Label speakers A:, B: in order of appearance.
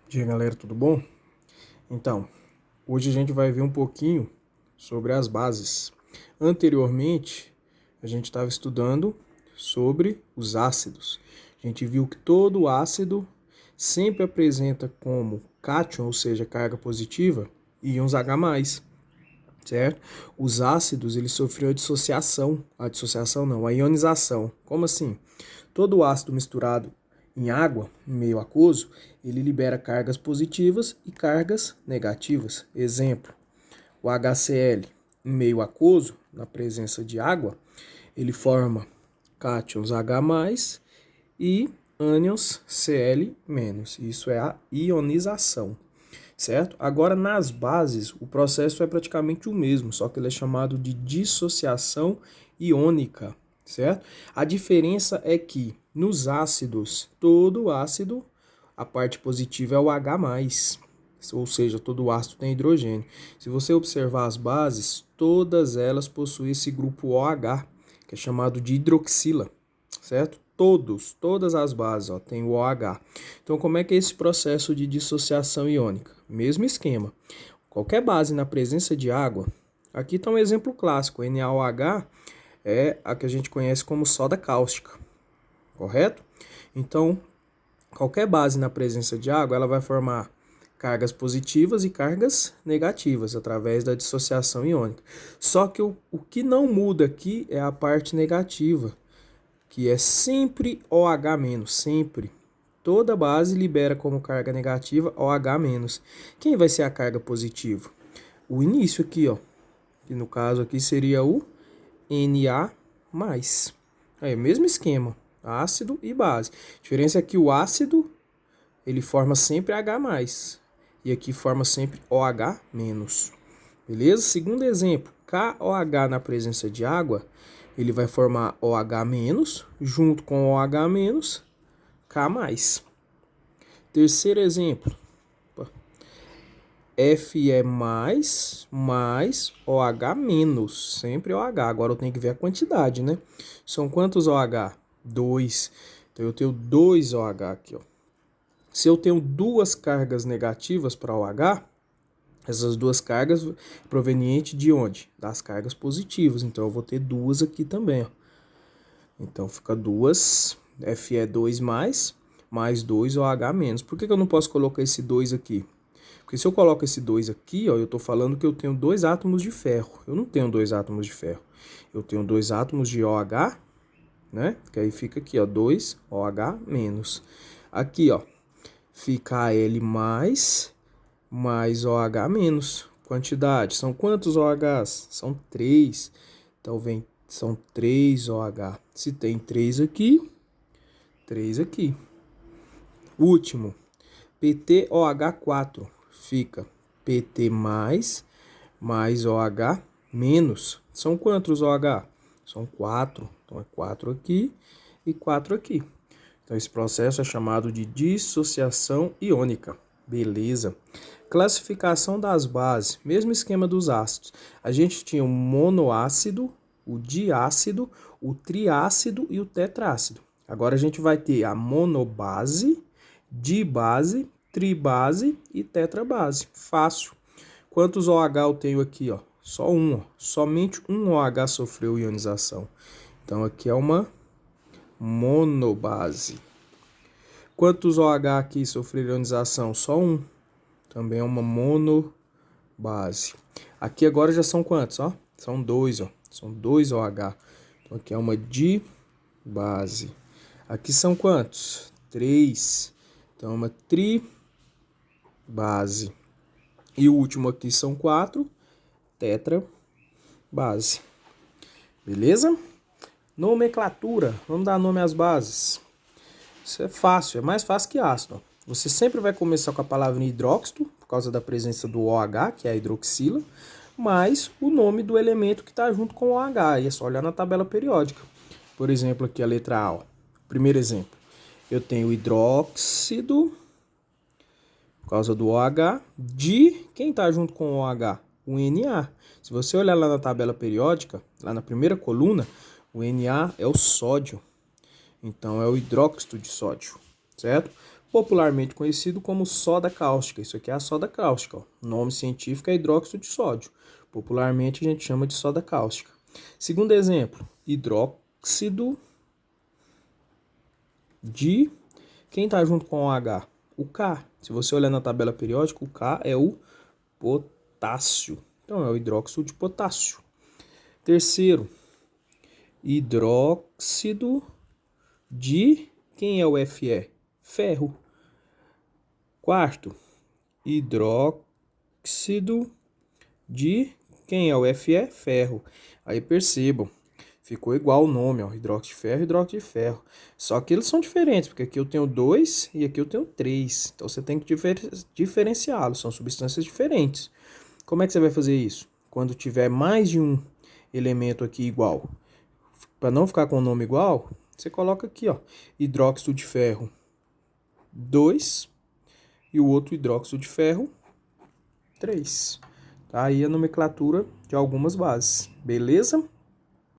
A: Dia, galera, tudo bom? Então, hoje a gente vai ver um pouquinho sobre as bases. Anteriormente, a gente estava estudando sobre os ácidos. A gente viu que todo ácido sempre apresenta como cátion, ou seja, carga positiva, íons H+, certo? Os ácidos, eles sofriam a ionização. Como assim? Todo ácido misturado em água, em meio aquoso, ele libera cargas positivas e cargas negativas. Exemplo, o HCl em meio aquoso, na presença de água, ele forma cátions H+, e ânions Cl-. Isso é a ionização, certo? Agora, nas bases, o processo é praticamente o mesmo, só que ele é chamado de dissociação iônica, certo? A diferença é que nos ácidos, todo ácido, a parte positiva é o H+, ou seja, todo ácido tem hidrogênio. Se você observar as bases, todas elas possuem esse grupo OH, que é chamado de hidroxila, certo? Todas as bases, ó, tem o OH. Então, como é que é esse processo de dissociação iônica? Mesmo esquema. Qualquer base na presença de água, aqui está um exemplo clássico, NaOH é a que a gente conhece como soda cáustica, correto? Então, qualquer base na presença de água, ela vai formar cargas positivas e cargas negativas através da dissociação iônica. Só que o que não muda aqui é a parte negativa, que é sempre OH-, sempre. Toda base libera como carga negativa OH-. Quem vai ser a carga positiva? O início aqui, ó, que no caso aqui seria o Na+. Aí, mesmo esquema, ácido e base. A diferença é que o ácido, ele forma sempre H+, e aqui forma sempre OH-. Beleza? Segundo exemplo, KOH na presença de água, ele vai formar OH-, junto com OH-, K+. Terceiro exemplo, Fe mais OH-, sempre OH. Agora eu tenho que ver a quantidade, né? São quantos OH? 2. Então eu tenho 2 OH aqui, ó. Se eu tenho duas cargas negativas para OH, essas duas cargas provenientes de onde? Das cargas positivas. Então eu vou ter duas aqui também, ó. Então fica 2 Fe2 mais 2 OH-. Por que eu não posso colocar esse 2 aqui? Porque se eu coloco esse 2 aqui, ó, eu estou falando que eu tenho 2 átomos de ferro. Eu não tenho 2 átomos de ferro. Eu tenho 2 átomos de OH, né? Que aí fica aqui, ó, 2 OH-. Aqui, ó, fica Al mais OH-. Quantidade, são quantos OHs? São 3. Então, são 3 OH. Se tem 3 aqui, 3 aqui. Último, PtOH4. Fica PT mais OH menos. São quantos OH? São 4. Então, é 4 aqui e 4 aqui. Então, esse processo é chamado de dissociação iônica. Beleza. Classificação das bases. Mesmo esquema dos ácidos. A gente tinha o monoácido, o diácido, o triácido e o tetrácido. Agora, a gente vai ter a monobase, dibase, tribase e tetrabase. Fácil. Quantos OH eu tenho aqui, ó? Só um, ó. Somente um OH sofreu ionização. Então aqui é uma monobase. Quantos OH aqui sofreram ionização? Só um. Também é uma monobase. Aqui agora já são quantos, ó? São 2, ó. São 2 OH. Então aqui é uma dibase. Aqui são quantos? 3. Então é uma tribase. E o último aqui são 4, tetrabase. Beleza? Nomenclatura. Vamos dar nome às bases. Isso é fácil, é mais fácil que ácido. Você sempre vai começar com a palavra hidróxido, por causa da presença do OH, que é a hidroxila, mais o nome do elemento que está junto com o OH. E é só olhar na tabela periódica. Por exemplo, aqui a letra A. Ó. Primeiro exemplo. Eu tenho hidróxido, por causa do OH, de quem está junto com o OH? O Na. Se você olhar lá na tabela periódica, lá na primeira coluna, o Na é o sódio. Então, é o hidróxido de sódio, certo? popularmente conhecido como soda cáustica. Isso aqui é a soda cáustica. Ó. O nome científico é hidróxido de sódio. Popularmente a gente chama de soda cáustica. Segundo exemplo, hidróxido de... Quem está junto com o H? O K. Se você olhar na tabela periódica, o K é o potássio. Então, é o hidróxido de potássio. Terceiro, hidróxido de... Quem é o Fe? Ferro. Quarto, hidróxido de... Quem é o Fe? Ferro. Aí percebam, ficou igual o nome, ó, hidróxido de ferro e hidróxido de ferro. Só que eles são diferentes, porque aqui eu tenho 2 e aqui eu tenho 3. Então você tem que diferenciá-los, são substâncias diferentes. Como é que você vai fazer isso? Quando tiver mais de um elemento aqui igual, para não ficar com o nome igual, você coloca aqui, ó, hidróxido de ferro 2 e o outro hidróxido de ferro 3. Tá aí a nomenclatura de algumas bases, beleza?